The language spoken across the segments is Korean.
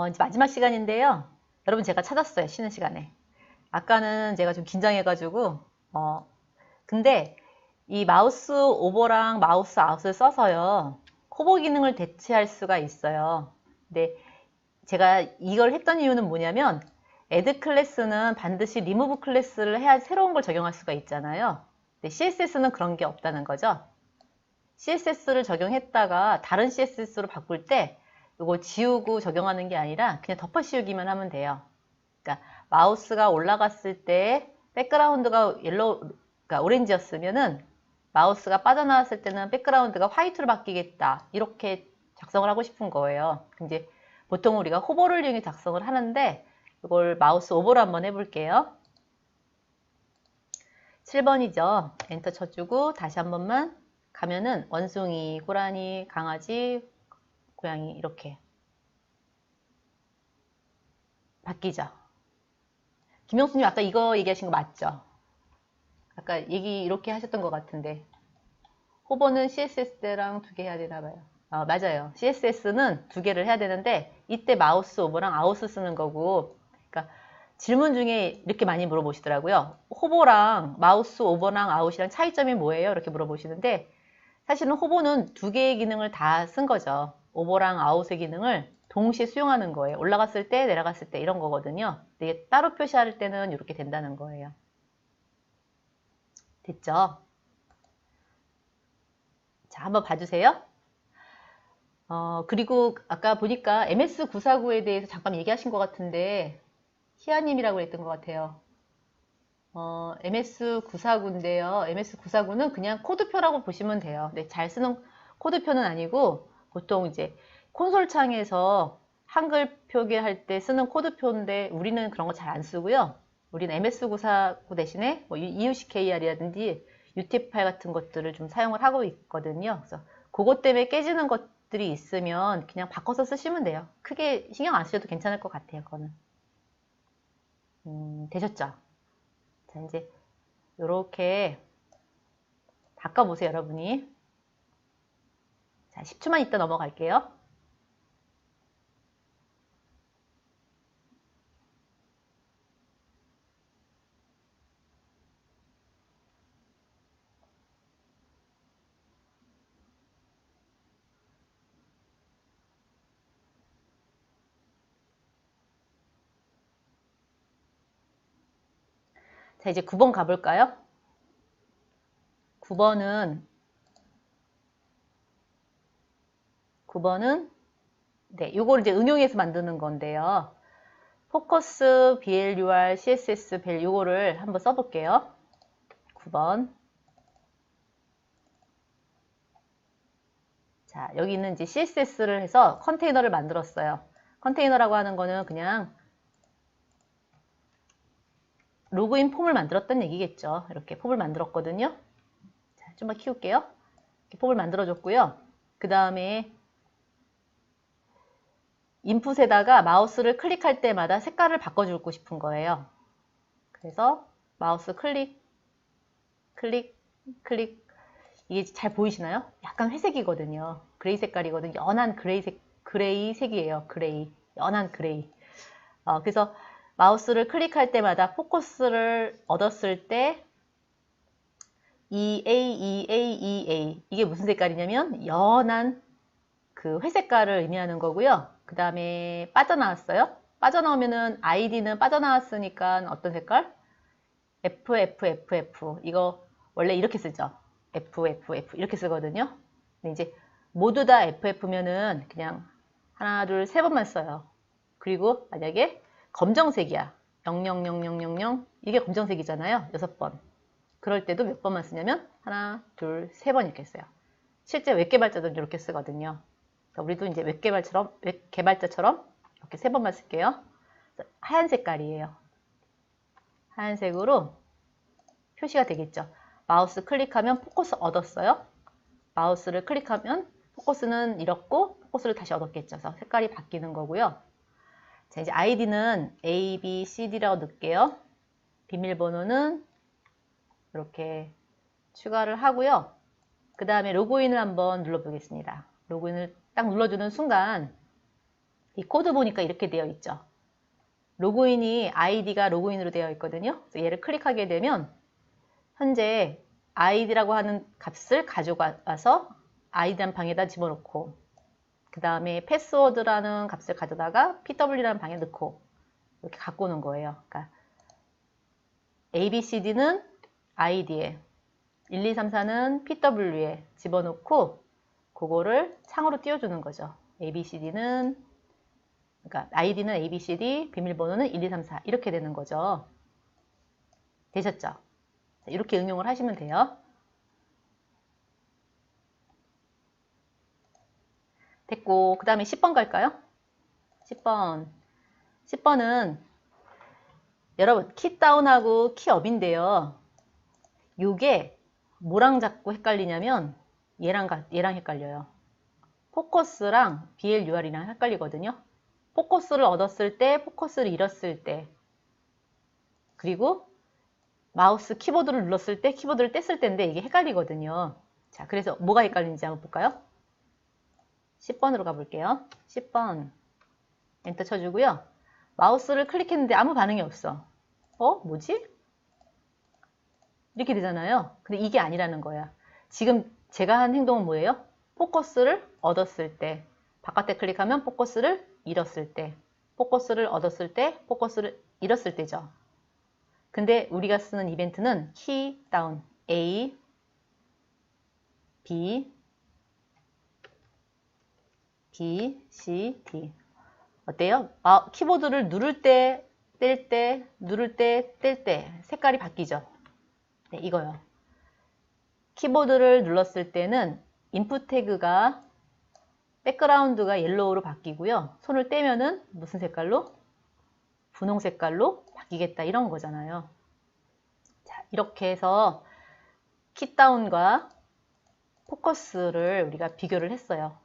이제 마지막 시간인데요. 여러분 제가 찾았어요. 쉬는 시간에. 아까는 제가 좀 긴장해가지고 근데 이 마우스 오버랑 마우스 아웃을 써서요. 호버 기능을 대체할 수가 있어요. 근데 제가 이걸 했던 이유는 뭐냐면 add 클래스는 반드시 remove 클래스를 해야 새로운 걸 적용할 수가 있잖아요. 근데 CSS는 그런 게 없다는 거죠. CSS를 적용했다가 다른 CSS로 바꿀 때 이거 지우고 적용하는 게 아니라 그냥 덮어 씌우기만 하면 돼요. 그러니까 마우스가 올라갔을 때 백그라운드가 그러니까 오렌지였으면은 마우스가 빠져나왔을 때는 백그라운드가 화이트로 바뀌겠다. 이렇게 작성을 하고 싶은 거예요. 이제 보통 우리가 호버를 이용해 작성을 하는데 이걸 마우스 오버로 한번 해볼게요. 7번이죠. 엔터 쳐주고 다시 한 번만 가면은 원숭이, 고라니, 강아지, 고양이 이렇게 바뀌죠. 김영수님 아까 이거 얘기하신 거 맞죠? 아까 얘기 이렇게 하셨던 것 같은데 호버는 CSS랑 두 개 해야 되나 봐요. 맞아요. CSS는 두 개를 해야 되는데 이때 마우스 오버랑 아웃을 쓰는 거고 그러니까 질문 중에 이렇게 많이 물어보시더라고요. 호버랑 마우스 오버랑 아웃이랑 차이점이 뭐예요? 이렇게 물어보시는데 사실은 호버는 두 개의 기능을 다 쓴 거죠. 오버랑 아웃의 기능을 동시에 수용하는 거예요. 올라갔을 때, 내려갔을 때 이런 거거든요. 이게 따로 표시할 때는 이렇게 된다는 거예요. 됐죠? 자, 한번 봐주세요. 그리고 아까 보니까 MS949에 대해서 잠깐 얘기하신 것 같은데 희아님이라고 했던 것 같아요. MS949인데요. MS949는 그냥 코드표라고 보시면 돼요. 네, 잘 쓰는 코드표는 아니고 보통 이제 콘솔 창에서 한글 표기할 때 쓰는 코드표인데 우리는 그런 거 잘 안 쓰고요. 우리는 MS949 대신에 뭐 EUCKR이라든지 UTF-8 같은 것들을 좀 사용을 하고 있거든요. 그래서 그것 때문에 깨지는 것들이 있으면 그냥 바꿔서 쓰시면 돼요. 크게 신경 안 쓰셔도 괜찮을 것 같아요. 그거는. 되셨죠? 자, 이제 요렇게 바꿔보세요, 여러분이. 자, 10초만 있다 넘어갈게요. 자, 이제 9번 가볼까요? 9번은 네, 요걸 이제 응용해서 만드는 건데요. 포커스, BLUR, CSS, 벨 요거를 한번 써볼게요. 9번. 자, 여기는 이제 CSS를 해서 컨테이너를 만들었어요. 컨테이너라고 하는 거는 그냥 로그인 폼을 만들었던 얘기겠죠. 이렇게 폼을 만들었거든요. 자, 좀만 키울게요. 이렇게 폼을 만들어줬고요. 그 다음에 인풋에다가 마우스를 클릭할 때마다 색깔을 바꿔주고 싶은 거예요. 그래서 마우스 클릭, 클릭, 클릭. 이게 잘 보이시나요? 약간 회색이거든요. 그레이 색깔이거든요. 연한 그레이 색이에요. 그레이. 연한 그레이. 그래서 마우스를 클릭할 때마다 포커스를 얻었을 때 EA 이게 무슨 색깔이냐면 연한 그 회색깔을 의미하는 거고요. 그 다음에 빠져나왔어요. 빠져나오면은 아이디는 빠져나왔으니까 어떤 색깔? FFFF 이거 원래 이렇게 쓰죠. FFF 이렇게 쓰거든요. 근데 이제 모두 다 FF면은 그냥 하나, 둘, 세 번만 써요. 그리고 만약에 검정색이야. 000000 이게 검정색이잖아요. 6번. 그럴 때도 몇 번만 쓰냐면 하나, 둘, 세 번 이렇게 써요. 실제 웹 개발자들은 이렇게 쓰거든요. 우리도 이제 웹 개발자처럼 이렇게 세 번만 쓸게요. 하얀 색깔이에요. 하얀색으로 표시가 되겠죠. 마우스 클릭하면 포커스 얻었어요. 마우스를 클릭하면 포커스는 잃었고 포커스를 다시 얻었겠죠. 그래서 색깔이 바뀌는 거고요. 자, 이제 아이디는 A, B, C, D라고 넣을게요. 비밀번호는 이렇게 추가를 하고요. 그 다음에 로그인을 한번 눌러보겠습니다. 로그인을 딱 눌러주는 순간 이 코드 보니까 이렇게 되어 있죠. 로그인이 아이디가 로그인으로 되어 있거든요. 그래서 얘를 클릭하게 되면 현재 아이디라고 하는 값을 가져와서 아이디라는 방에다 집어넣고 그 다음에 패스워드라는 값을 가져다가 pw라는 방에 넣고 이렇게 갖고 오는 거예요. 그러니까 ABCD는 아이디에 1, 2, 3, 4는 pw에 집어넣고 그거를 창으로 띄워주는 거죠. ABCD는 그러니까 아이디는 ABCD, 비밀번호는 1, 2, 3, 4 이렇게 되는 거죠. 되셨죠? 이렇게 응용을 하시면 돼요. 됐고 그 다음에 10번 갈까요? 10번은 여러분 키다운하고 키업인데요. 요게 뭐랑 자꾸 헷갈리냐면 얘랑 헷갈려요. 포커스랑 BLUR이랑 헷갈리거든요. 포커스를 얻었을 때, 포커스를 잃었을 때, 그리고 마우스 키보드를 눌렀을 때, 키보드를 뗐을 때인데 이게 헷갈리거든요. 자, 그래서 뭐가 헷갈리는지 한번 볼까요? 10번으로 가볼게요. 10번 엔터 쳐주고요. 마우스를 클릭했는데 아무 반응이 없어. 뭐지? 이렇게 되잖아요. 근데 이게 아니라는 거야. 지금 제가 한 행동은 뭐예요? 포커스를 얻었을 때, 바깥에 클릭하면 포커스를 잃었을 때, 포커스를 얻었을 때, 포커스를 잃었을 때죠. 근데 우리가 쓰는 이벤트는 키 다운 A, B, C, D. 어때요? 키보드를 누를 때, 뗄 때, 누를 때, 뗄 때 색깔이 바뀌죠. 네, 이거요. 키보드를 눌렀을 때는 인풋 태그가 백그라운드가 옐로우로 바뀌고요. 손을 떼면은 무슨 색깔로? 분홍 색깔로 바뀌겠다 이런 거잖아요. 자, 이렇게 해서 킷다운과 포커스를 우리가 비교를 했어요.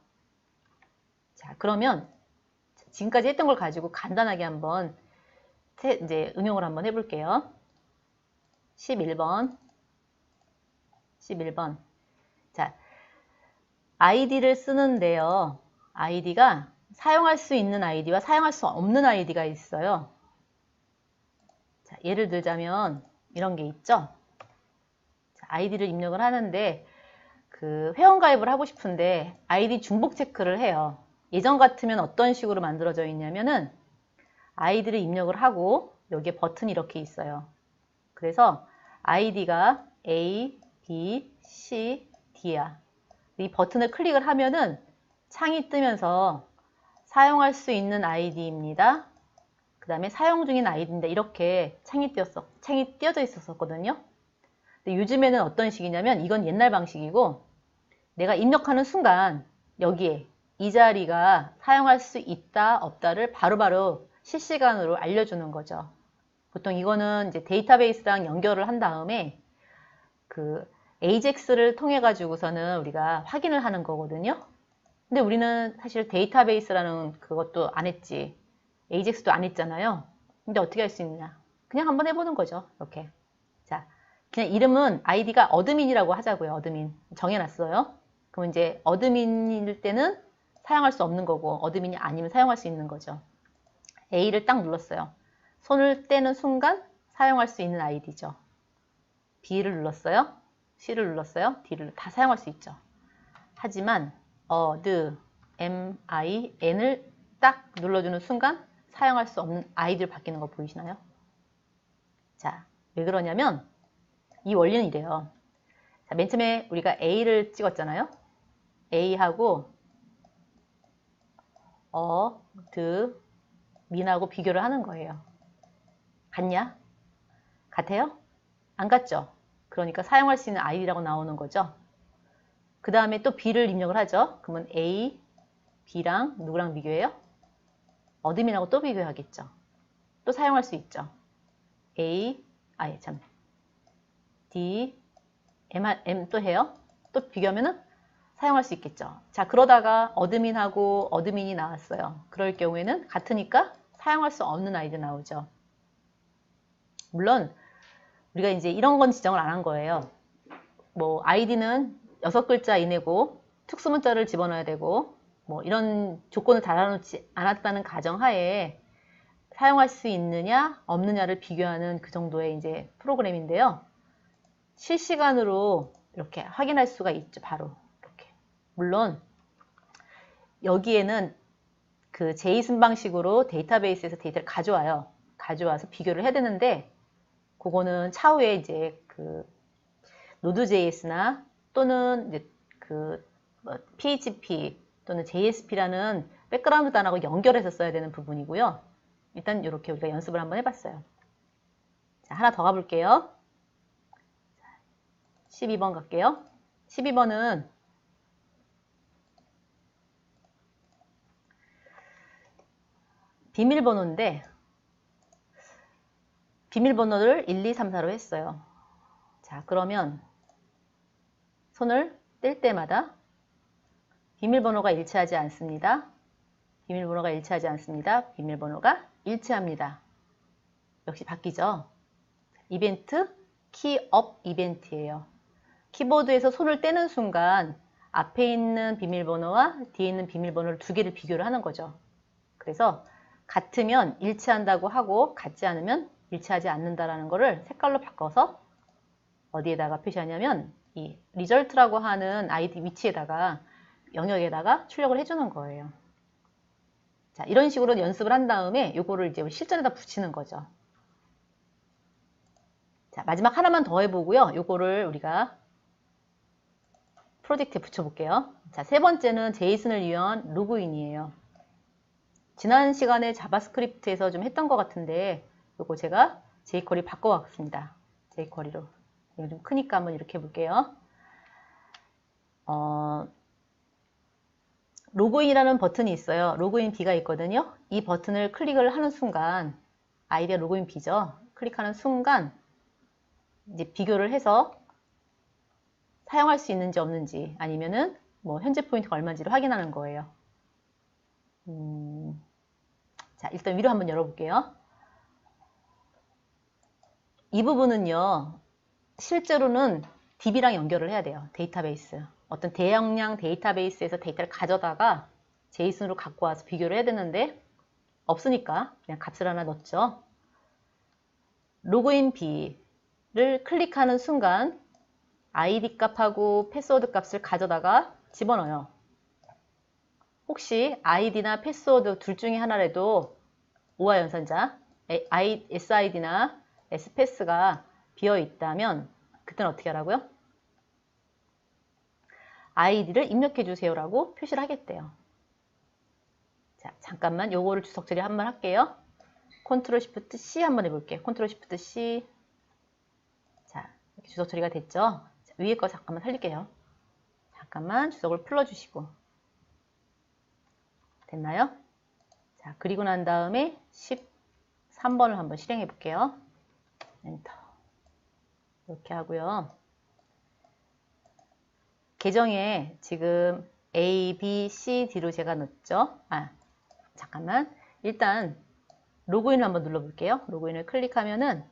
자, 그러면 지금까지 했던 걸 가지고 간단하게 한번 이제 응용을 한번 해볼게요. 11번. 자, 아이디를 쓰는데요. 아이디가 사용할 수 있는 아이디와 사용할 수 없는 아이디가 있어요. 자, 예를 들자면 이런 게 있죠. 자, 아이디를 입력을 하는데 그 회원가입을 하고 싶은데 아이디 중복 체크를 해요. 예전 같으면 어떤 식으로 만들어져 있냐면은 아이디를 입력을 하고 여기에 버튼이 이렇게 있어요. 그래서 아이디가 A, B, C, D야. 이 버튼을 클릭을 하면은 창이 뜨면서 사용할 수 있는 아이디입니다. 그 다음에 사용 중인 아이디인데 이렇게 창이 띄어져 있었거든요. 근데 요즘에는 어떤 식이냐면 이건 옛날 방식이고 내가 입력하는 순간 여기에 이 자리가 사용할 수 있다 없다를 바로바로 실시간으로 알려주는 거죠. 보통 이거는 이제 데이터베이스랑 연결을 한 다음에 그 AJAX를 통해 가지고서는 우리가 확인을 하는 거거든요. 근데 우리는 사실 데이터베이스라는 그것도 안 했지. AJAX도 안 했잖아요. 근데 어떻게 할 수 있느냐? 그냥 한번 해보는 거죠. 이렇게. 자, 그냥 이름은 아이디가 어드민이라고 하자고요. 어드민. 정해놨어요. 그럼 이제 어드민일 때는 사용할 수 없는 거고 어드민이 아니면 사용할 수 있는 거죠. A를 딱 눌렀어요. 손을 떼는 순간 사용할 수 있는 아이디죠. B를 눌렀어요. C를 눌렀어요. D를 다 사용할 수 있죠. 하지만 N을 딱 눌러주는 순간 사용할 수 없는 아이디로 바뀌는 거 보이시나요? 자, 왜 그러냐면 이 원리는 이래요. 자, 맨 처음에 우리가 A를 찍었잖아요. A하고 민하고 비교를 하는 거예요. 같냐? 같아요? 안 같죠? 그러니까 사용할 수 있는 아이디라고 나오는 거죠. 그 다음에 또 B를 입력을 하죠. 그러면 A, B랑 누구랑 비교해요? 어드민하고 또 비교하겠죠. 또 사용할 수 있죠. D, M 또 해요. 또 비교하면은 사용할 수 있겠죠. 자, 그러다가 어드민하고 어드민이 나왔어요. 그럴 경우에는 같으니까 사용할 수 없는 아이디 나오죠. 물론 우리가 이제 이런 건 지정을 안 한 거예요. 뭐 아이디는 6글자 이내고 특수문자를 집어넣어야 되고 뭐 이런 조건을 달아놓지 않았다는 가정하에 사용할 수 있느냐 없느냐를 비교하는 그 정도의 이제 프로그램인데요. 실시간으로 이렇게 확인할 수가 있죠. 바로 이렇게. 물론 여기에는 그 제이슨 방식으로 데이터베이스에서 데이터를 가져와서 비교를 해야 되는데, 그거는 차후에 이제 그 Node.js나 또는 이제 그 PHP 또는 JSP라는 백그라운드 단어하고 연결해서 써야 되는 부분이고요. 일단 이렇게 우리가 연습을 한번 해봤어요. 자, 하나 더 가볼게요. 12번 갈게요. 12번은 비밀번호인데, 비밀번호를 1, 2, 3, 4로 했어요. 자, 그러면 손을 뗄 때마다 비밀번호가 일치하지 않습니다. 비밀번호가 일치하지 않습니다. 비밀번호가 일치합니다. 역시 바뀌죠. 이벤트, 키업 이벤트예요. 키보드에서 손을 떼는 순간 앞에 있는 비밀번호와 뒤에 있는 비밀번호를 두 개를 비교를 하는 거죠. 그래서 같으면 일치한다고 하고 같지 않으면 일치하지 않는다라는 거를 색깔로 바꿔서 어디에다가 표시하냐면 이 result라고 하는 아이디 위치에다가 영역에다가 출력을 해주는 거예요. 자, 이런 식으로 연습을 한 다음에 요거를 이제 실전에다 붙이는 거죠. 자, 마지막 하나만 더 해보고요. 요거를 우리가 프로젝트에 붙여볼게요. 자, 세 번째는 제이슨을 이용한 로그인이에요. 지난 시간에 자바스크립트에서 좀 했던 것 같은데 요거 제가 jQuery 바꿔왔습니다. jQuery로. 이거 좀 크니까 한번 이렇게 해볼게요. 로그인이라는 버튼이 있어요. 로그인 B가 있거든요. 이 버튼을 클릭을 하는 순간, 아이디가 로그인 B죠. 클릭하는 순간 이제 비교를 해서 사용할 수 있는지 없는지, 아니면은 뭐 현재 포인트가 얼마인지를 확인하는 거예요. 자, 일단 위로 한번 열어볼게요. 이 부분은요, 실제로는 DB랑 연결을 해야 돼요. 데이터베이스. 어떤 대용량 데이터베이스에서 데이터를 가져다가 제이슨으로 갖고 와서 비교를 해야 되는데 없으니까 그냥 값을 하나 넣었죠. 로그인 B를 클릭하는 순간 아이디 값하고 패스워드 값을 가져다가 집어넣어요. 혹시 아이디나 패스워드 둘 중에 하나라도 오화 연산자, SID나 SPass가 비어 있다면 그때는 어떻게 하라고요? 아이디를 입력해 주세요라고 표시를 하겠대요. 자, 잠깐만 요거를 주석 처리 한번 할게요. 컨트롤 시프트 C 한번 해볼게요. 컨트롤 시프트 C. 자, 이렇게 주석 처리가 됐죠? 자, 위에 거 잠깐만 살릴게요. 잠깐만 주석을 풀어주시고. 됐나요? 자, 그리고 난 다음에 13번을 한번 실행해 볼게요. 엔터. 이렇게 하고요. 계정에 지금 A, B, C, D로 제가 넣었죠. 잠깐만. 일단 로그인을 한번 눌러볼게요. 로그인을 클릭하면은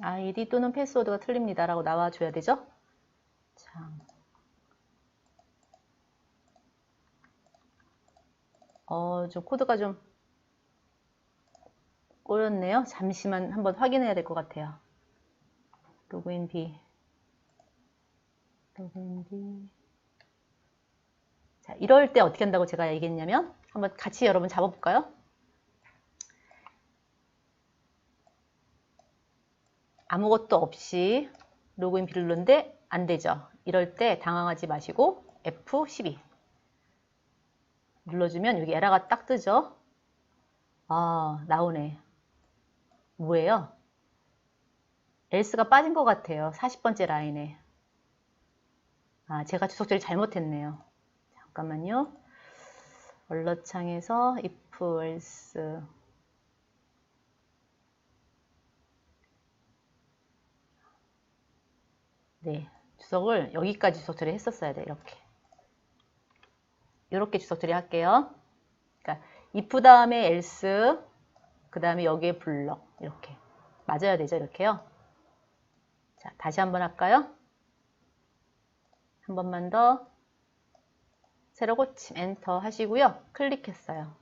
아이디 또는 패스워드가 틀립니다 라고 나와줘야 되죠. 자, 좀 코드가 좀 꼬였네요. 잠시만 한번 확인해야 될 것 같아요. 로그인 B. 로그인 B. 자, 이럴 때 어떻게 한다고 제가 얘기했냐면 한번 같이 여러분 잡아볼까요? 아무것도 없이 로그인 B를 누르는데 안 되죠. 이럴 때 당황하지 마시고 F12 눌러주면 여기 에러가 딱 뜨죠. 나오네. 뭐예요? else가 빠진 것 같아요. 40번째 라인에. 제가 주석 처리 잘못했네요. 잠깐만요. 언어창에서 if else. 네, 주석을 여기까지 주석 처리 했었어야 돼. 이렇게 주석 처리 할게요. 그러니까 if 다음에 else 그 다음에 여기에 블럭 이렇게 맞아야 되죠. 이렇게요. 자, 다시 한번 할까요? 한 번만 더 새로 고침 엔터 하시고요. 클릭했어요.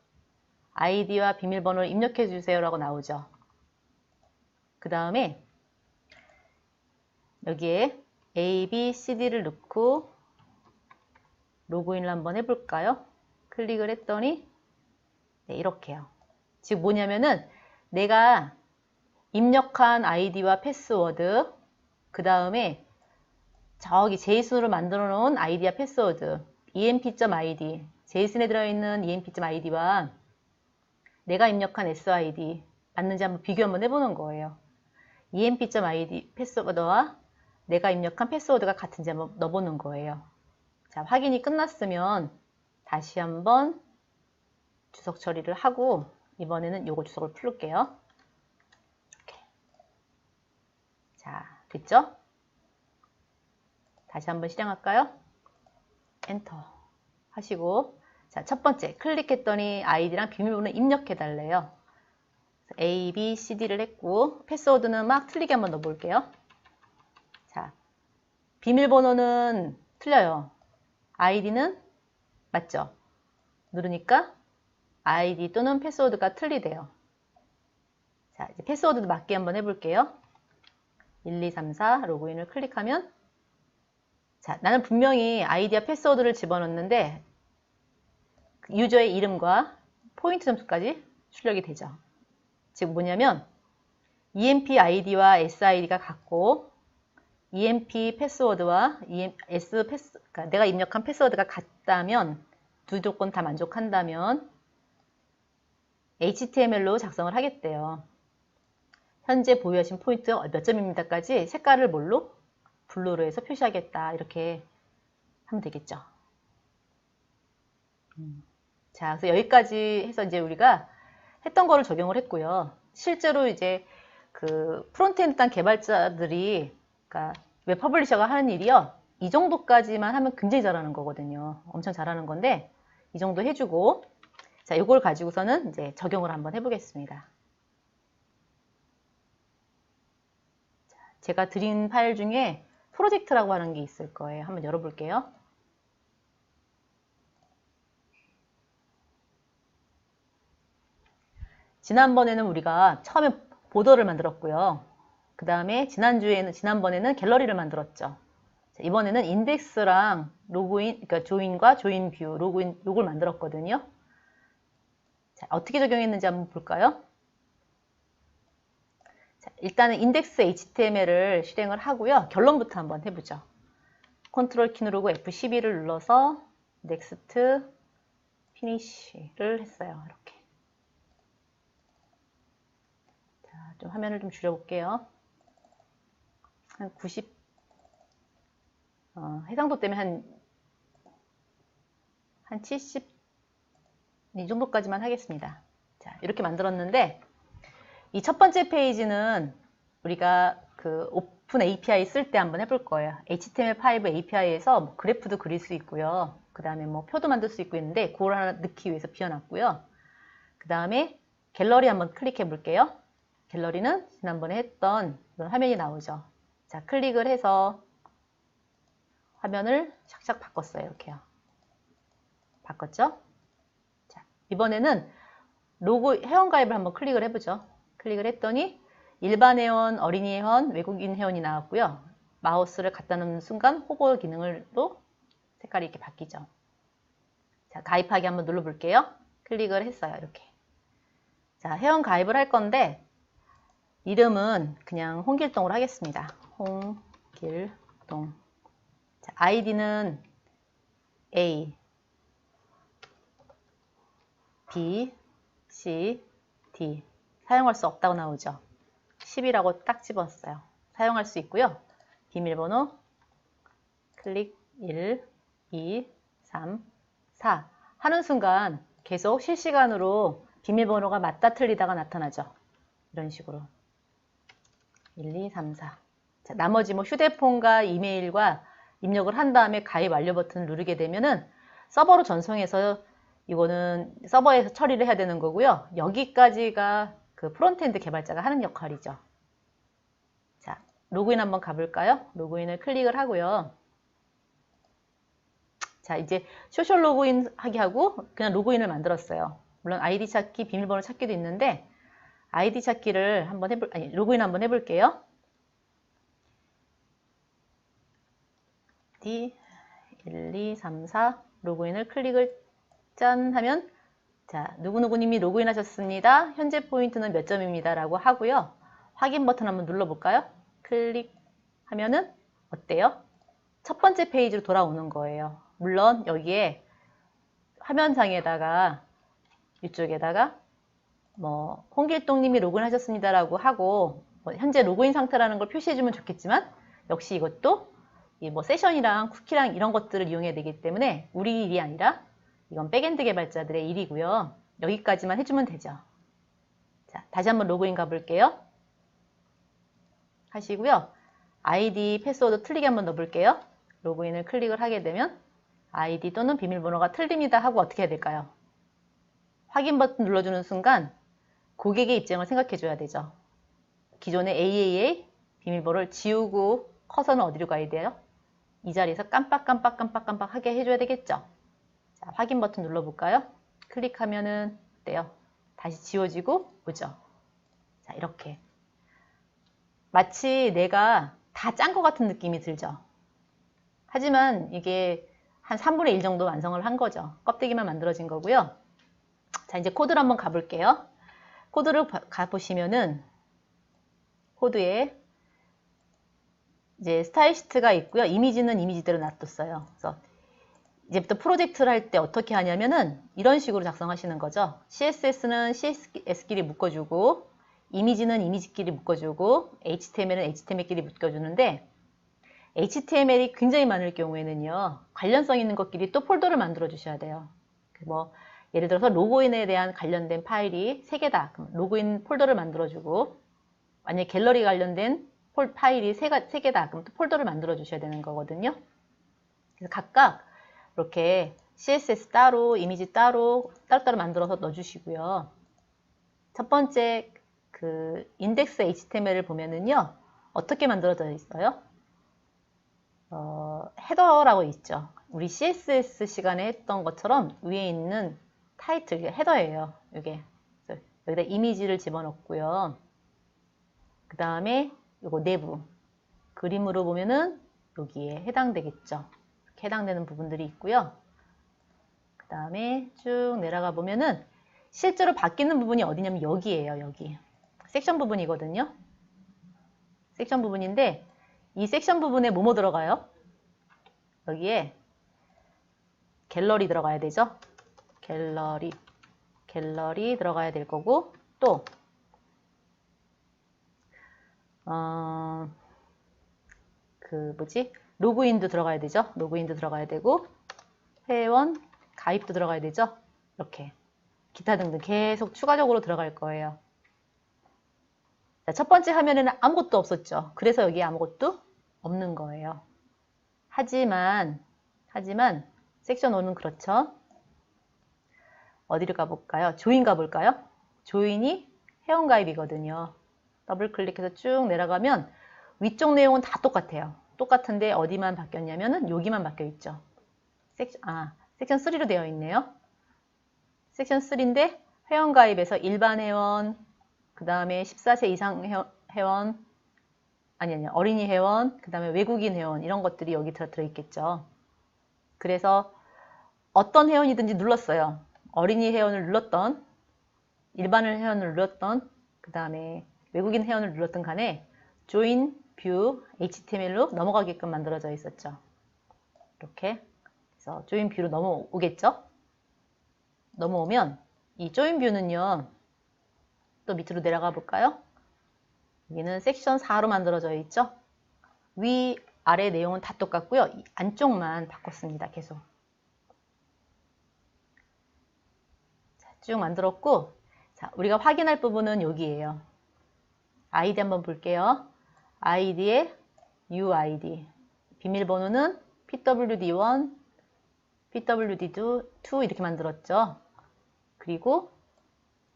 아이디와 비밀번호를 입력해 주세요 라고 나오죠. 그 다음에 여기에 A, B, C, D를 넣고 로그인을 한번 해볼까요? 클릭을 했더니 네, 이렇게요. 즉 뭐냐면은 내가 입력한 아이디와 패스워드 그 다음에 저기 제이슨으로 만들어 놓은 아이디와 패스워드 emp.id 제이슨에 들어있는 emp.id와 내가 입력한 SID 맞는지 한번 비교 한번 해보는 거예요. emp.id 패스워드와 내가 입력한 패스워드가 같은지 한번 넣어보는 거예요. 자, 확인이 끝났으면 다시 한번 주석 처리를 하고 이번에는 요거 주석을 풀을게요. 이렇게. 자, 됐죠? 다시 한번 실행할까요? 엔터 하시고 자, 첫 번째 클릭했더니 아이디랑 비밀번호 입력해 달래요. A, B, C, D를 했고 패스워드는 막 틀리게 한번 넣어볼게요. 자, 비밀번호는 틀려요. 아이디는 맞죠? 누르니까 아이디 또는 패스워드가 틀리대요. 자, 이제 패스워드도 맞게 한번 해볼게요. 1234 로그인을 클릭하면 자, 나는 분명히 아이디와 패스워드를 집어넣는데 유저의 이름과 포인트 점수까지 출력이 되죠. 즉 뭐냐면 EMP 아이디와 SID가 같고 EMP 패스워드와 그러니까 내가 입력한 패스워드가 같다면 두 조건 다 만족한다면 HTML로 작성을 하겠대요. 현재 보유하신 포인트 몇 점입니다까지 색깔을 뭘로? 블루로 해서 표시하겠다. 이렇게 하면 되겠죠. 자, 그래서 여기까지 해서 이제 우리가 했던 거를 적용을 했고요. 실제로 이제 그 프론트엔드 단 개발자들이, 그러니까 웹 퍼블리셔가 하는 일이요. 이 정도까지만 하면 굉장히 잘하는 거거든요. 엄청 잘하는 건데, 이 정도 해주고, 자, 이걸 가지고서는 이제 적용을 한번 해보겠습니다. 자, 제가 드린 파일 중에 프로젝트라고 하는 게 있을 거예요. 한번 열어볼게요. 지난번에는 우리가 처음에 보더를 만들었고요. 그 다음에 지난번에는 갤러리를 만들었죠. 자, 이번에는 인덱스랑 로그인, 그러니까 조인과 조인 뷰, 로그인 요걸 만들었거든요. 자, 어떻게 적용했는지 한번 볼까요? 자, 일단은 인덱스 HTML을 실행을 하고요. 결론부터 한번 해보죠. 컨트롤 키 누르고 F12를 눌러서 넥스트 피니쉬를 했어요. 이렇게. 자, 좀 화면을 좀 줄여볼게요. 한 90, 해상도 때문에 한 70, 이 정도까지만 하겠습니다. 자, 이렇게 만들었는데, 이 첫 번째 페이지는 우리가 그 오픈 API 쓸 때 한번 해볼 거예요. HTML5 API에서 뭐 그래프도 그릴 수 있고요. 그 다음에 뭐 표도 만들 수 있고 있는데, 그걸 하나 넣기 위해서 비워놨고요. 그 다음에 갤러리 한번 클릭해 볼게요. 갤러리는 지난번에 했던 이런 화면이 나오죠. 자, 클릭을 해서 화면을 샥샥 바꿨어요. 이렇게요. 바꿨죠? 자, 이번에는 로고 회원가입을 한번 클릭을 해보죠. 클릭을 했더니 일반 회원, 어린이 회원, 외국인 회원이 나왔고요. 마우스를 갖다 놓는 순간 호버 기능으로 색깔이 이렇게 바뀌죠. 자, 가입하기 한번 눌러볼게요. 클릭을 했어요. 이렇게. 자, 회원 가입을 할 건데 이름은 그냥 홍길동으로 하겠습니다. 홍길동. 자, 아이디는 A, B, C, D. 사용할 수 없다고 나오죠. 10이라고 딱 집었어요. 사용할 수 있고요. 비밀번호 클릭 1, 2, 3, 4 하는 순간 계속 실시간으로 비밀번호가 맞다 틀리다가 나타나죠. 이런 식으로 1, 2, 3, 4. 자, 나머지 뭐 휴대폰과 이메일과 입력을 한 다음에 가입 완료 버튼을 누르게 되면은 서버로 전송해서 이거는 서버에서 처리를 해야 되는 거고요. 여기까지가 그 프론트엔드 개발자가 하는 역할이죠. 자, 로그인 한번 가볼까요? 로그인을 클릭을 하고요. 자, 이제 소셜 로그인 하기 하고 그냥 로그인을 만들었어요. 물론 아이디 찾기, 비밀번호 찾기도 있는데 아이디 찾기를 한번 로그인 한번 해볼게요. 1, 2, 3, 4 로그인을 클릭을 짠 하면 자, 누구누구님이 로그인 하셨습니다. 현재 포인트는 몇 점입니다. 라고 하고요. 확인 버튼 한번 눌러볼까요? 클릭하면은 어때요? 첫 번째 페이지로 돌아오는 거예요. 물론 여기에 화면상에다가 이쪽에다가 뭐 홍길동님이 로그인 하셨습니다. 라고 하고 뭐 현재 로그인 상태라는 걸 표시해주면 좋겠지만 역시 이것도 뭐 세션이랑 쿠키랑 이런 것들을 이용해야 되기 때문에 우리 일이 아니라 이건 백엔드 개발자들의 일이고요. 여기까지만 해주면 되죠. 자, 다시 한번 로그인 가볼게요. 하시고요. 아이디, 패스워드 틀리게 한번 넣어볼게요. 로그인을 클릭을 하게 되면 아이디 또는 비밀번호가 틀립니다 하고 어떻게 해야 될까요? 확인 버튼 눌러주는 순간 고객의 입장을 생각해 줘야 되죠. 기존의 AAA 비밀번호를 지우고 커서는 어디로 가야 돼요? 이 자리에서 깜빡하게 해줘야 되겠죠. 자, 확인 버튼 눌러볼까요? 클릭하면은 어때요? 다시 지워지고 오죠. 자, 이렇게 마치 내가 다 짠 것 같은 느낌이 들죠. 하지만 이게 한 3분의 1 정도 완성을 한 거죠. 껍데기만 만들어진 거고요. 자, 이제 코드를 한번 가볼게요. 코드를 가보시면은 코드에 이제 스타일시트가 있고요. 이미지는 이미지대로 놔뒀어요. 그래서 이제부터 프로젝트를 할 때 어떻게 하냐면은 이런 식으로 작성하시는 거죠. CSS는 CSS끼리 묶어주고 이미지는 이미지끼리 묶어주고 HTML은 HTML끼리 묶어주는데 HTML이 굉장히 많을 경우에는요. 관련성 있는 것끼리 또 폴더를 만들어 주셔야 돼요. 뭐 예를 들어서 로그인에 대한 관련된 파일이 3개다. 그럼 로그인 폴더를 만들어주고 만약에 갤러리 관련된 파일이 3개다. 그럼 또 폴더를 만들어 주셔야 되는 거거든요. 그래서 각각 이렇게 CSS 따로, 이미지 따로 만들어서 넣어주시고요. 첫 번째 그 인덱스 HTML을 보면은요. 어떻게 만들어져 있어요? 헤더라고 있죠. 우리 CSS 시간에 했던 것처럼 위에 있는 타이틀, 헤더예요. 이게 여기다 이미지를 집어넣고요. 그 다음에 요거 내부 그림으로 보면은 여기에 해당되겠죠. 이렇게 해당되는 부분들이 있고요. 그 다음에 쭉 내려가 보면은 실제로 바뀌는 부분이 어디냐면 여기에요. 여기 섹션 부분이거든요. 섹션 부분인데 이 섹션 부분에 뭐뭐 들어가요? 여기에 갤러리 들어가야 되죠. 갤러리 들어가야 될 거고 또 로그인도 들어가야 되죠. 로그인도 들어가야 되고 회원 가입도 들어가야 되죠. 이렇게 기타 등등 계속 추가적으로 들어갈 거예요. 자, 첫 번째 화면에는 아무것도 없었죠. 그래서 여기에 아무것도 없는 거예요. 하지만 섹션 5는 그렇죠. 어디를 가볼까요? 조인 가볼까요? 조인이 회원가입이거든요. 더블 클릭해서 쭉 내려가면 위쪽 내용은 다 똑같아요. 똑같은데 어디만 바뀌었냐면은 여기만 바뀌어 있죠. 섹션 3로 되어 있네요. 섹션 3인데 회원가입에서 일반 회원, 그 다음에 14세 이상 회원, 어린이 회원, 그 다음에 외국인 회원 이런 것들이 여기 들어있겠죠. 그래서 어떤 회원이든지 눌렀어요. 어린이 회원을 눌렀던, 일반 회원을 눌렀던, 그 다음에 외국인 회원을 눌렀던 간에 join, view, HTML로 넘어가게끔 만들어져 있었죠. 이렇게 그래서 join view로 넘어오겠죠. 넘어오면 이 join view는요. 또 밑으로 내려가 볼까요? 여기는 섹션 4로 만들어져 있죠. 위, 아래 내용은 다 똑같고요. 이 안쪽만 바꿨습니다. 계속. 자, 쭉 만들었고 자, 우리가 확인할 부분은 여기에요. 아이디 한번 볼게요. 아이디에 UID 비밀번호는 PWD1, PWD2 이렇게 만들었죠. 그리고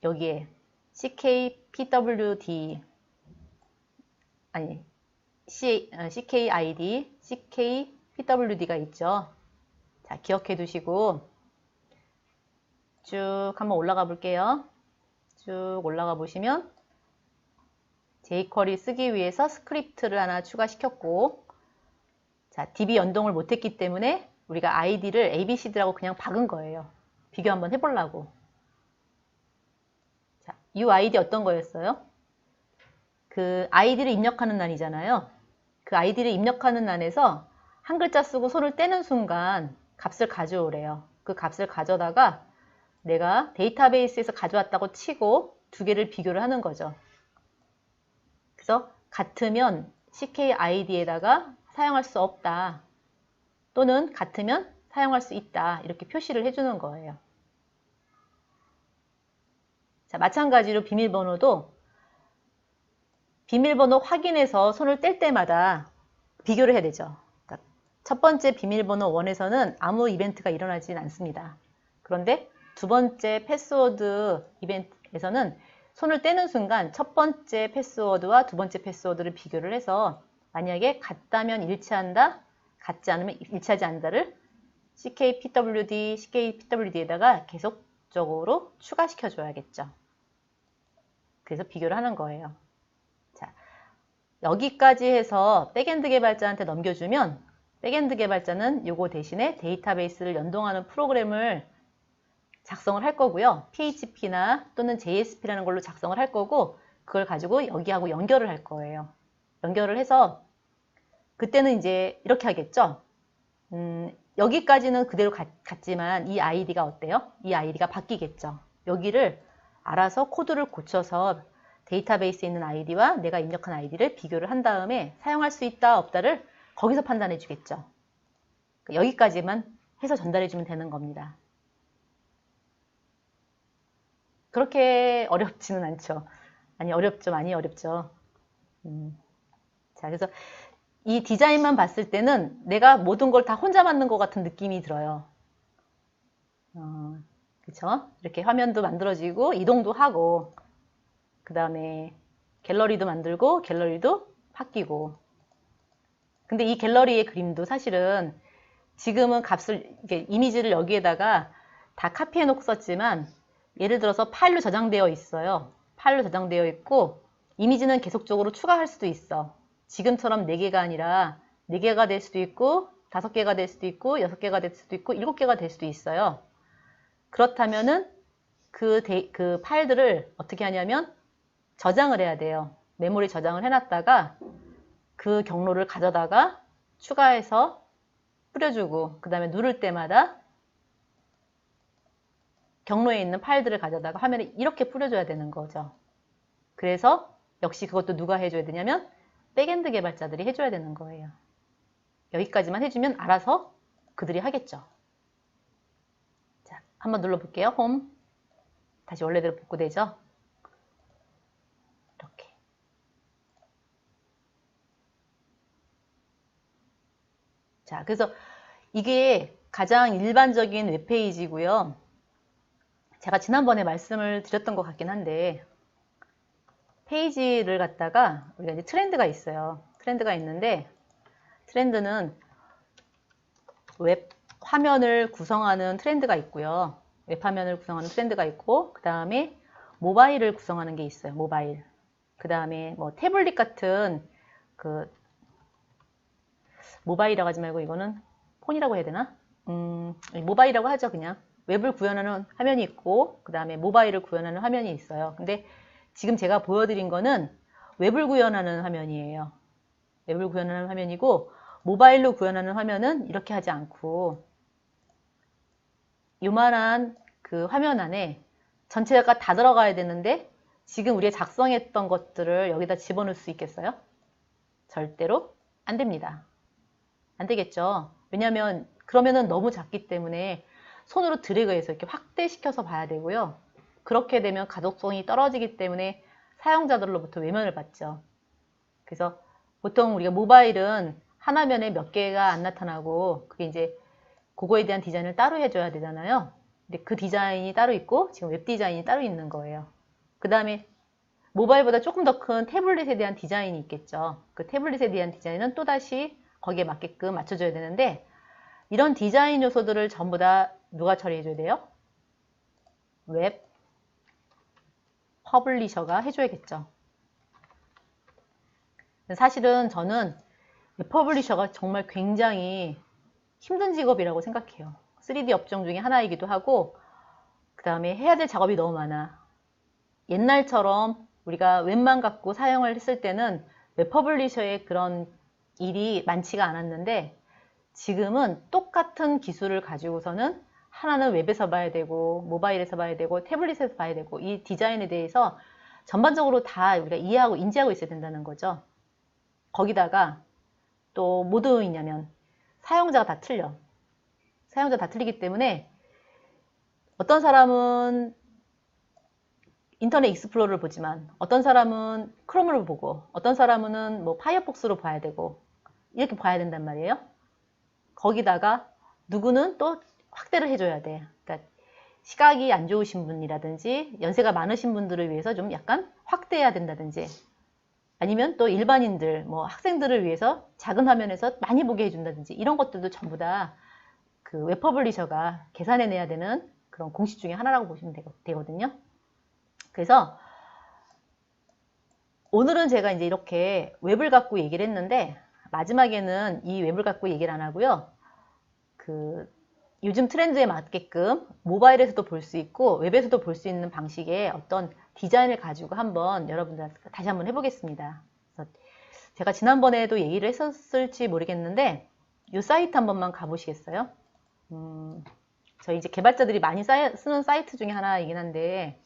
여기에 CKPWD 아니 CKID, CKPWD가 있죠. 자, 기억해 두시고 쭉 한번 올라가 볼게요. 쭉 올라가 보시면 jQuery 쓰기 위해서 스크립트를 하나 추가시켰고, 자, DB 연동을 못했기 때문에 우리가 아이디를 ABCD라고 그냥 박은 거예요. 비교 한번 해보려고. 자, 이 아이디 어떤 거였어요? 그 아이디를 입력하는 란이잖아요. 그 아이디를 입력하는 란에서 한 글자 쓰고 손을 떼는 순간 값을 가져오래요. 그 값을 가져다가 내가 데이터베이스에서 가져왔다고 치고 두 개를 비교를 하는 거죠. 그래서 같으면 CKID에다가 사용할 수 없다. 또는 같으면 사용할 수 있다. 이렇게 표시를 해주는 거예요. 자, 마찬가지로 비밀번호도 비밀번호 확인해서 손을 뗄 때마다 비교를 해야 되죠. 그러니까 첫 번째 비밀번호 1에서는 아무 이벤트가 일어나진 않습니다. 그런데 두 번째 패스워드 이벤트에서는 손을 떼는 순간 첫 번째 패스워드와 두 번째 패스워드를 비교를 해서 만약에 같다면 일치한다, 같지 않으면 일치하지 않는다를 CKPWD에다가 계속적으로 추가시켜 줘야겠죠. 그래서 비교를 하는 거예요. 자, 여기까지 해서 백엔드 개발자한테 넘겨주면 백엔드 개발자는 요거 대신에 데이터베이스를 연동하는 프로그램을 작성을 할 거고요. PHP나 또는 JSP라는 걸로 작성을 할 거고, 그걸 가지고 여기하고 연결을 할 거예요. 연결을 해서 그때는 이제 이렇게 하겠죠. 여기까지는 그대로 같지만 이 아이디가 어때요? 이 아이디가 바뀌겠죠. 여기를 알아서 코드를 고쳐서 데이터베이스에 있는 아이디와 내가 입력한 아이디를 비교를 한 다음에 사용할 수 있다 없다를 거기서 판단해 주겠죠. 여기까지만 해서 전달해 주면 되는 겁니다. 그렇게 어렵지는 않죠. 아니, 어렵죠. 많이 어렵죠. 자, 그래서 이 디자인만 봤을 때는 내가 모든 걸 다 혼자 만든 것 같은 느낌이 들어요. 그쵸? 이렇게 화면도 만들어지고, 이동도 하고, 그 다음에 갤러리도 만들고, 갤러리도 바뀌고. 근데 이 갤러리의 그림도 사실은 지금은 값을, 이미지를 여기에다가 다 카피해 놓고 썼지만, 예를 들어서 파일로 저장되어 있어요. 파일로 저장되어 있고 이미지는 계속적으로 추가할 수도 있어. 지금처럼 4개가 아니라 4개가 될 수도 있고 5개가 될 수도 있고 6개가 될 수도 있고 7개가 될 수도 있어요. 그렇다면은 그 파일들을 어떻게 하냐면 저장을 해야 돼요. 메모리 저장을 해놨다가 그 경로를 가져다가 추가해서 뿌려주고, 그 다음에 누를 때마다 경로에 있는 파일들을 가져다가 화면에 이렇게 뿌려줘야 되는 거죠. 그래서 역시 그것도 누가 해줘야 되냐면 백엔드 개발자들이 해줘야 되는 거예요. 여기까지만 해주면 알아서 그들이 하겠죠. 자, 한번 눌러볼게요. 홈. 다시 원래대로 복구되죠. 이렇게. 자, 그래서 이게 가장 일반적인 웹페이지고요. 제가 지난번에 말씀을 드렸던 것 같긴 한데, 페이지를 갖다가 우리가 이제 트렌드가 있어요. 트렌드가 있는데, 트렌드는 웹 화면을 구성하는 트렌드가 있고요. 웹 화면을 구성하는 트렌드가 있고, 그 다음에 모바일을 구성하는 게 있어요. 모바일. 그 다음에 뭐 태블릿 같은 모바일이라고 하지 말고 이거는 폰이라고 해야 되나? 모바일이라고 하죠, 그냥. 웹을 구현하는 화면이 있고, 그 다음에 모바일을 구현하는 화면이 있어요. 근데 지금 제가 보여드린 거는 웹을 구현하는 화면이에요. 웹을 구현하는 화면이고, 모바일로 구현하는 화면은 이렇게 하지 않고, 요만한 그 화면 안에 전체가 다 들어가야 되는데, 지금 우리가 작성했던 것들을 여기다 집어넣을 수 있겠어요? 절대로 안 됩니다. 안 되겠죠. 왜냐하면 그러면은 너무 작기 때문에 손으로 드래그해서 이렇게 확대시켜서 봐야 되고요. 그렇게 되면 가독성이 떨어지기 때문에 사용자들로부터 외면을 받죠. 그래서 보통 우리가 모바일은 한 화면에 몇 개가 안 나타나고 그게 이제 그거에 대한 디자인을 따로 해줘야 되잖아요. 근데 그 디자인이 따로 있고 지금 웹 디자인이 따로 있는 거예요. 그 다음에 모바일보다 조금 더 큰 태블릿에 대한 디자인이 있겠죠. 그 태블릿에 대한 디자인은 또다시 거기에 맞게끔 맞춰줘야 되는데, 이런 디자인 요소들을 전부 다 누가 처리해줘야 돼요? 웹 퍼블리셔가 해줘야겠죠. 사실은 저는 웹 퍼블리셔가 정말 굉장히 힘든 직업이라고 생각해요. 3D 업종 중에 하나이기도 하고, 그 다음에 해야 될 작업이 너무 많아. 옛날처럼 우리가 웹만 갖고 사용을 했을 때는 웹 퍼블리셔의 그런 일이 많지가 않았는데, 지금은 똑같은 기술을 가지고서는 하나는 웹에서 봐야 되고, 모바일에서 봐야 되고, 태블릿에서 봐야 되고, 이 디자인에 대해서 전반적으로 다 우리가 이해하고 인지하고 있어야 된다는 거죠. 거기다가 또 뭐 들어있냐면 사용자가 다 틀려. 사용자가 다 틀리기 때문에 어떤 사람은 인터넷 익스플로러를 보지만, 어떤 사람은 크롬으로 보고, 어떤 사람은 뭐 파이어폭스로 봐야 되고, 이렇게 봐야 된단 말이에요. 거기다가 누구는 또 확대를 해줘야 돼. 그러니까 시각이 안 좋으신 분이라든지 연세가 많으신 분들을 위해서 좀 약간 확대해야 된다든지, 아니면 또 일반인들, 뭐 학생들을 위해서 작은 화면에서 많이 보게 해준다든지, 이런 것들도 전부 다 그 웹 퍼블리셔가 계산해내야 되는 그런 공식 중에 하나라고 보시면 되거든요. 그래서 오늘은 제가 이제 이렇게 웹을 갖고 얘기를 했는데, 마지막에는 이 웹을 갖고 얘기를 안 하고요. 그 요즘 트렌드에 맞게끔 모바일에서도 볼 수 있고 웹에서도 볼 수 있는 방식의 어떤 디자인을 가지고 한번 여러분들한테 다시 한번 해보겠습니다. 그래서 제가 지난번에도 얘기를 했었을지 모르겠는데, 이 사이트 한 번만 가보시겠어요? 저희 이제 개발자들이 많이 쓰는 사이트 중에 하나이긴 한데,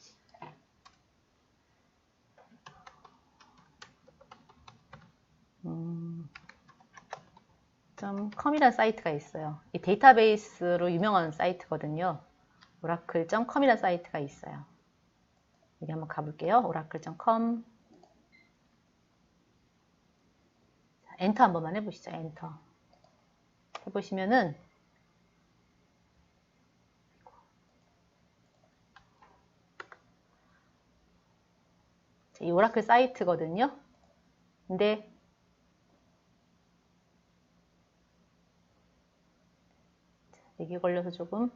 .com이라는 사이트가 있어요. 이 데이터베이스로 유명한 사이트거든요. oracle.com이라는 사이트가 있어요. 여기 한번 가볼게요. oracle.com. 엔터 한 번만 해보시죠. 엔터 해보시면은 이 오라클 사이트거든요. 근데 렉이 걸려서 조금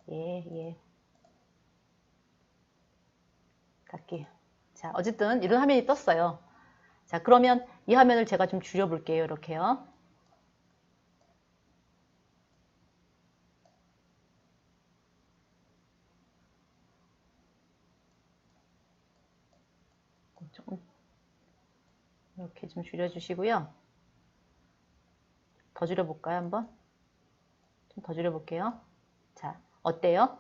예. 갈게요. 자, 어쨌든 이런 화면이 떴어요. 자, 그러면 이 화면을 제가 좀 줄여볼게요. 이렇게요. 조금 이렇게 좀 줄여주시고요. 더 줄여볼까요? 한번? 좀 더 줄여볼게요. 자, 어때요?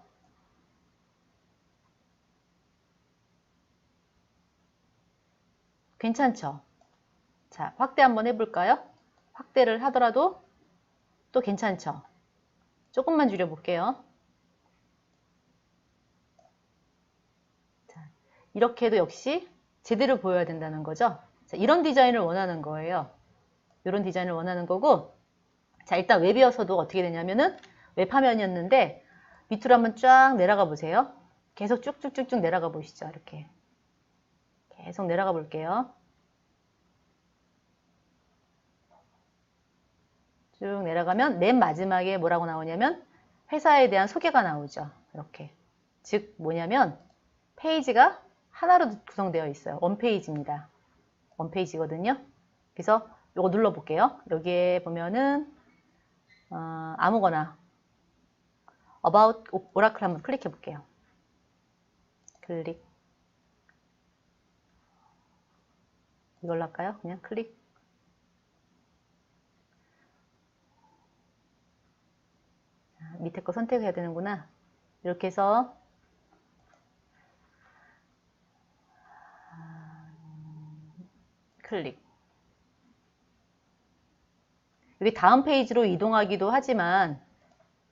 괜찮죠? 자, 확대 한번 해볼까요? 확대를 하더라도 또 괜찮죠? 조금만 줄여볼게요. 자, 이렇게 해도 역시 제대로 보여야 된다는 거죠. 자, 이런 디자인을 원하는 거예요. 이런 디자인을 원하는 거고, 자, 일단 웹이어서도 어떻게 되냐면은 웹 화면이었는데 밑으로 한번 쫙 내려가 보세요. 계속 쭉쭉쭉쭉 내려가 보시죠. 이렇게 계속 내려가 볼게요. 쭉 내려가면 맨 마지막에 뭐라고 나오냐면 회사에 대한 소개가 나오죠. 이렇게. 즉 뭐냐면 페이지가 하나로 구성되어 있어요. 원페이지입니다. 원페이지거든요. 그래서 이거 눌러볼게요. 여기에 보면은 아무거나 About Oracle 한번 클릭해 볼게요. 클릭. 이걸로 할까요? 그냥 클릭. 밑에 거 선택해야 되는구나. 이렇게 해서 클릭. 여기 다음 페이지로 이동하기도 하지만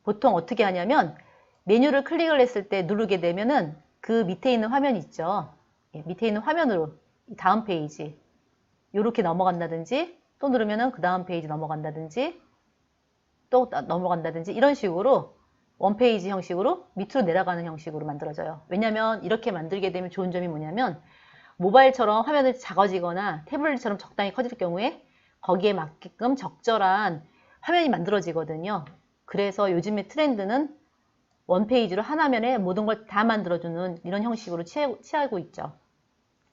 보통 어떻게 하냐면 메뉴를 클릭을 했을 때 누르게 되면은 그 밑에 있는 화면 있죠. 예, 밑에 있는 화면으로 다음 페이지 이렇게 넘어간다든지 또 누르면은 그 다음 페이지 넘어간다든지 또 넘어간다든지 이런 식으로 원페이지 형식으로 밑으로 내려가는 형식으로 만들어져요. 왜냐면 이렇게 만들게 되면 좋은 점이 뭐냐면 모바일처럼 화면이 작아지거나 태블릿처럼 적당히 커질 경우에 거기에 맞게끔 적절한 화면이 만들어지거든요. 그래서 요즘의 트렌드는 원페이지로 하나면에 모든 걸 다 만들어주는 이런 형식으로 취하고 있죠.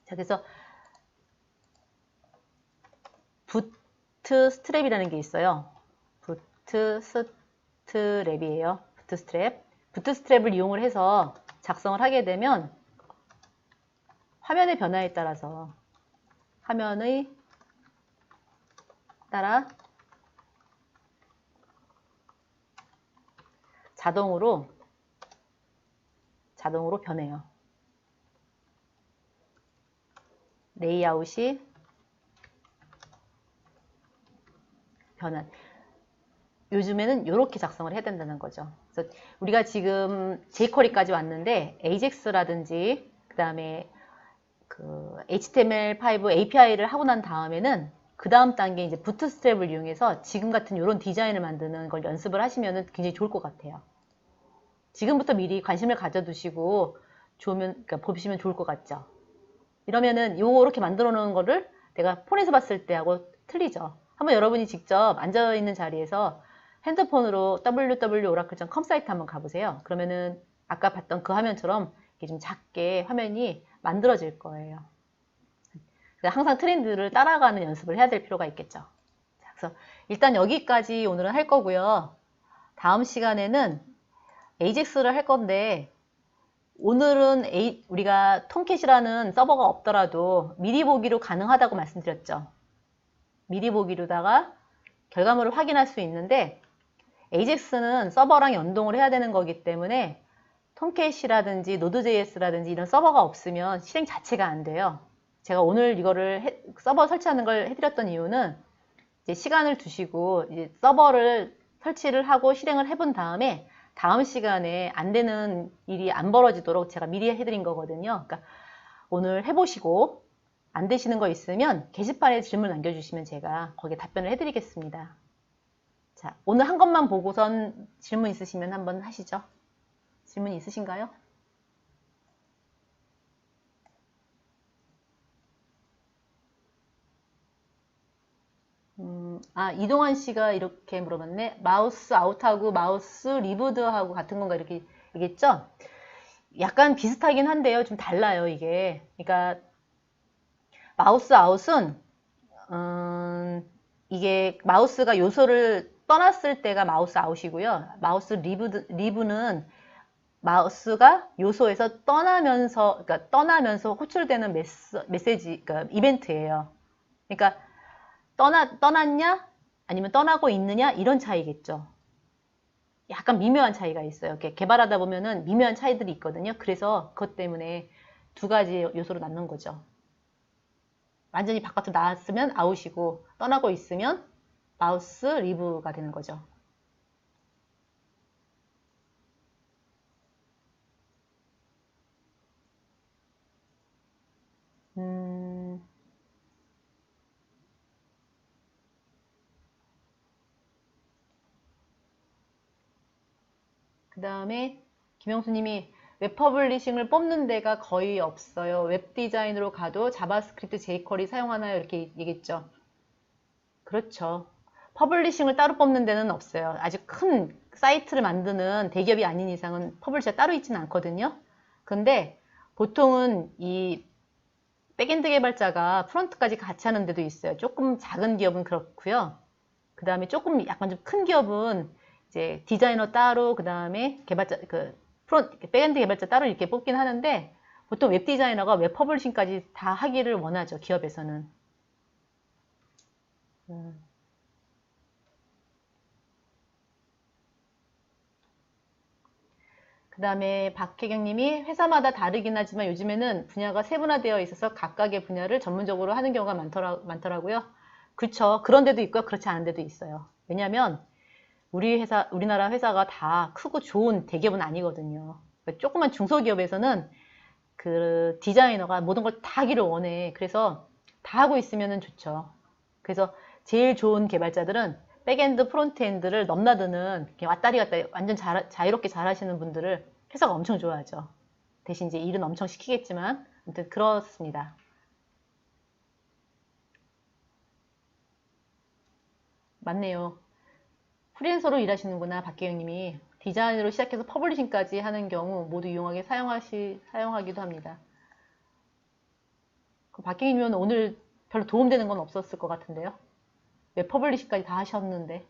자, 그래서 부트스트랩이라는 게 있어요. 부트스트랩이에요. 부트스트랩. 부트스트랩을 이용을 해서 작성을 하게 되면 화면의 변화에 따라서 화면의 따라 자동으로 변해요. 레이아웃이 변한. 요즘에는 이렇게 작성을 해야 된다는 거죠. 그래서 우리가 지금 jQuery까지 왔는데 AJAX라든지 그 다음에 그 HTML5 API를 하고 난 다음에는 그 다음 단계 이제 부트스트랩을 이용해서 지금 같은 이런 디자인을 만드는 걸 연습을 하시면 굉장히 좋을 것 같아요. 지금부터 미리 관심을 가져두시고 그러니까 보시면 좋을 것 같죠. 이러면은 요렇게 만들어 놓은 거를 내가 폰에서 봤을 때하고 틀리죠. 한번 여러분이 직접 앉아있는 자리에서 핸드폰으로 www.oracle.com 사이트 한번 가보세요. 그러면은 아까 봤던 그 화면처럼 이렇게 좀 작게 화면이 만들어질 거예요. 항상 트렌드를 따라가는 연습을 해야 될 필요가 있겠죠. 그래서 일단 여기까지 오늘은 할 거고요. 다음 시간에는 AJAX를 할 건데 오늘은 우리가 톰캣이라는 서버가 없더라도 미리 보기로 가능하다고 말씀드렸죠. 미리 보기로다가 결과물을 확인할 수 있는데 AJAX는 서버랑 연동을 해야 되는 거기 때문에 톰캣이라든지 노드.js라든지 이런 서버가 없으면 실행 자체가 안 돼요. 제가 오늘 이거를 서버 설치하는 걸 해드렸던 이유는 이제 시간을 두시고 이제 서버를 설치를 하고 실행을 해본 다음에 다음 시간에 안 되는 일이 안 벌어지도록 제가 미리 해드린 거거든요. 그러니까 오늘 해보시고 안 되시는 거 있으면 게시판에 질문 남겨주시면 제가 거기에 답변을 해드리겠습니다. 자, 오늘 한 것만 보고선 질문 있으시면 한번 하시죠. 질문 있으신가요? 이동환 씨가 이렇게 물어봤네. 마우스 아웃하고 마우스 리부드하고 같은 건가 이렇게 얘기했죠? 약간 비슷하긴 한데요. 좀 달라요, 이게. 그러니까 마우스 아웃은 이게 마우스가 요소를 떠났을 때가 마우스 아웃이고요. 마우스 리브는 마우스가 요소에서 떠나면서 호출되는 메시지, 그러니까 이벤트예요. 그러니까 떠났냐? 아니면 떠나고 있느냐? 이런 차이겠죠. 약간 미묘한 차이가 있어요. 이렇게 개발하다 보면은 미묘한 차이들이 있거든요. 그래서 그것 때문에 두 가지 요소로 나눈 거죠. 완전히 바깥으로 나왔으면 아웃이고 떠나고 있으면 마우스 리브가 되는 거죠. 그 다음에 김영수님이 웹 퍼블리싱을 뽑는 데가 거의 없어요. 웹 디자인으로 가도 자바스크립트 jQuery 사용하나요? 이렇게 얘기했죠. 그렇죠. 퍼블리싱을 따로 뽑는 데는 없어요. 아주 큰 사이트를 만드는 대기업이 아닌 이상은 퍼블리셔가 따로 있지는 않거든요. 근데 보통은 이 백엔드 개발자가 프론트까지 같이 하는 데도 있어요. 조금 작은 기업은 그렇고요. 그 다음에 조금 약간 좀 큰 기업은 이제 디자이너 따로 그 다음에 개발자 백엔드 개발자 따로 이렇게 뽑긴 하는데 보통 웹 디자이너가 웹 퍼블리싱까지 다 하기를 원하죠. 기업에서는. 그 다음에 박혜경님이 회사마다 다르긴 하지만 요즘에는 분야가 세분화되어 있어서 각각의 분야를 전문적으로 하는 경우가 많더라고요. 그렇죠. 그런 데도 있고요. 그렇지 않은 데도 있어요. 왜냐하면 우리나라 회사가 다 크고 좋은 대기업은 아니거든요. 조그만 중소기업에서는 그 디자이너가 모든 걸 다 하기를 원해. 그래서 다 하고 있으면 좋죠. 그래서 제일 좋은 개발자들은 백엔드, 프론트엔드를 넘나드는 왔다리 갔다리 완전 자유롭게 잘하시는 분들을 회사가 엄청 좋아하죠. 대신 이제 일은 엄청 시키겠지만 아무튼 그렇습니다. 맞네요. 프리랜서로 일하시는구나, 박계영님이. 디자인으로 시작해서 퍼블리싱까지 하는 경우 모두 이용하게 사용하기도 합니다. 박계영님은 오늘 별로 도움되는 건 없었을 것 같은데요. 왜 퍼블리싱까지 다 하셨는데.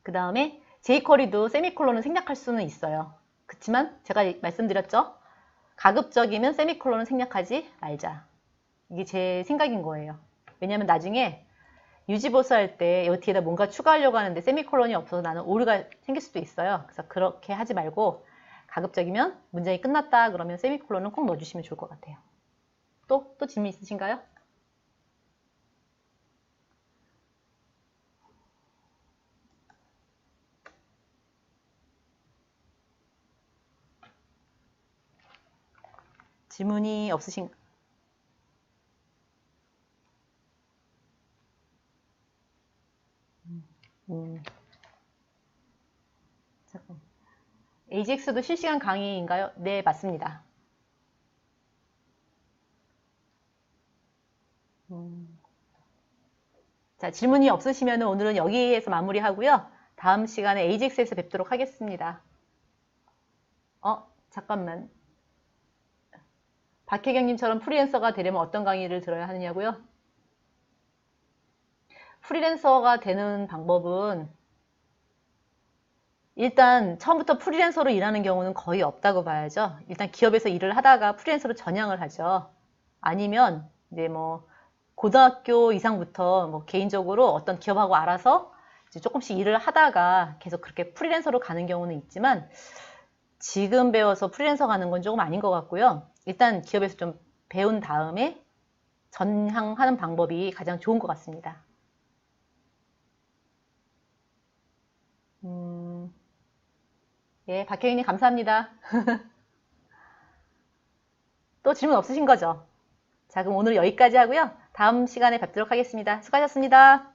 그 다음에 jQuery도 세미콜론을 생략할 수는 있어요. 그렇지만 제가 말씀드렸죠. 가급적이면 세미콜론을 생략하지 말자. 이게 제 생각인 거예요. 왜냐하면 나중에 유지보수할 때 이 뒤에다 뭔가 추가하려고 하는데 세미콜론이 없어서 나는 오류가 생길 수도 있어요. 그래서 그렇게 하지 말고 가급적이면 문장이 끝났다 그러면 세미콜론은 꼭 넣어주시면 좋을 것 같아요. 또 질문 있으신가요? 질문이 없으신 잠깐. AJAX도 실시간 강의인가요? 네, 맞습니다. 자, 질문이 없으시면 오늘은 여기에서 마무리하고요. 다음 시간에 AJAX에서 뵙도록 하겠습니다. 잠깐만. 박혜경님처럼 프리랜서가 되려면 어떤 강의를 들어야 하느냐고요? 프리랜서가 되는 방법은 일단 처음부터 프리랜서로 일하는 경우는 거의 없다고 봐야죠. 일단 기업에서 일을 하다가 프리랜서로 전향을 하죠. 아니면 이제 뭐 고등학교 이상부터 뭐 개인적으로 어떤 기업하고 알아서 이제 조금씩 일을 하다가 계속 그렇게 프리랜서로 가는 경우는 있지만 지금 배워서 프리랜서 가는 건 조금 아닌 것 같고요. 일단 기업에서 좀 배운 다음에 전향하는 방법이 가장 좋은 것 같습니다. 예, 박혜인님 감사합니다. 또 질문 없으신 거죠? 자, 그럼 오늘 여기까지 하고요. 다음 시간에 뵙도록 하겠습니다. 수고하셨습니다.